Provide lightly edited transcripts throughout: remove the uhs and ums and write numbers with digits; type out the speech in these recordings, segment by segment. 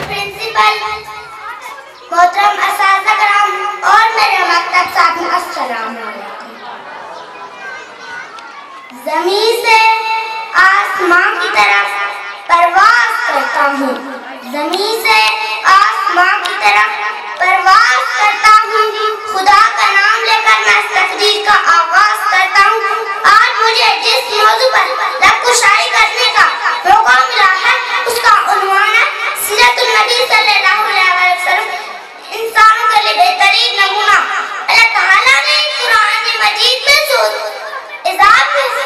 Principal, मोहतरम असातिज़ा कराम और मेरे मकतब साथियों, अस्सलाम वालेकुम। ज़मीन से आसमान की तरफ परवाज़ करता हूँ, ज़मीन से आसमान की तरफ परवाज़ करता हूँ, खुदा का नाम लेकर मैं इस तकरीर का आगाज़ करता हूँ। आज मुझे जिस मौजू पर लबकुशाई करने का मौका मिला है उसका उन्वान है सीरतुन नबी सल्लल्लाहु अलैहि वसल्लम, इंसानों के लिए बेहतरीन नमूना। अल्लाह ताला ने कुरान मजीद में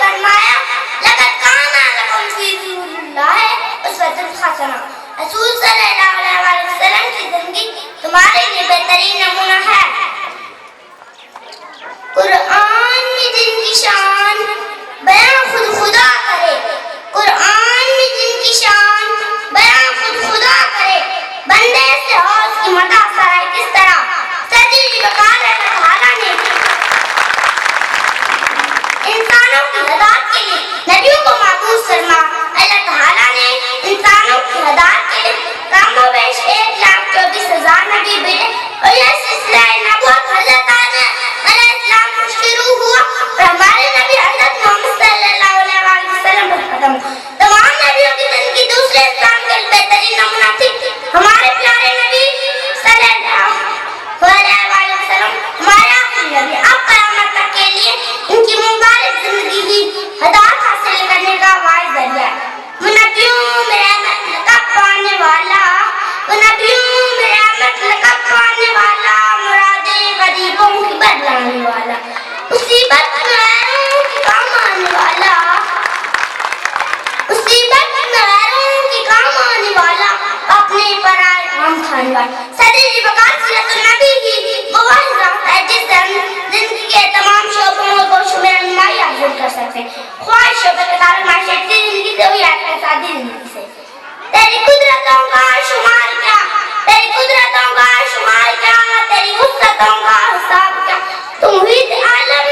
फरमाया लक़द काना लकुम फ़ी रसूलिल्लाहि उस्वतुन हसना, रसूल सल्लल्लाहु अलैहि वसल्लम की जिंदगी तुम्हारे लिए बेहतरीन नमूना है। कुरान में जिनकी शान बयां खुद खुदा करे, कुरान में जिनकी शान बयां खुद खुदा करे, बंदे से हौस की मदा सराय किस तरह सजी वकार अल्लाह ताला ने इंसानों की हदायत के लिए नबियों को माबूस फरमा। अल्लाह ताला ने इंसानों की हदायत के लिए कमोबेश 1,24,000 नबी भेजे और यह सिलसिला नबूवत हज़रत आदम अलैहिस्सलाम से शुरू हुआ और हमारे नबी हज़रत मोहम्मद सल्लल्लाहु अलैहि वसल्लम पर खत्म। तमाम नबियों की जिंदगी दूसरे इंसान के लिए बेहतरीन नमूना थी। हमारे प्यारे नबी सल्लल्लाहु अलैहि वसल्लम हमारे आखिरी नबी, अब क़यामत तक के लिए इनकी मुबारक जिंदगी ही हदायत हासिल करने का वाइज जरिया है। वो नबियों में रहमत लक़ब पाने वाला, वो नबियों में रहमत लक़ब पाने वाला, मुरादे गरीबों की बदलाने वाला, मुसीबत में गैरों की काम आने वाला, मुसीबत में गैरों की काम आने वाला, अपने पर आए काम खाने वाला। सदी बकार सीरतुन नबी की वो वाहिद राह है जिससे हम जिंदगी के तमाम शोबों और गोशों में रहनुमाई हासिल कर सकते हैं। ख्वाहिशों के ताल्लुक माशरती जिंदगी से हुई इक़्तिसादी जिंदगी से। तेरी कुदरतों का शुमार क्या, तेरी कुदरतों का शुमार क्या, तेरी वुसअतों का हिसाब क्या, तुम ही आलम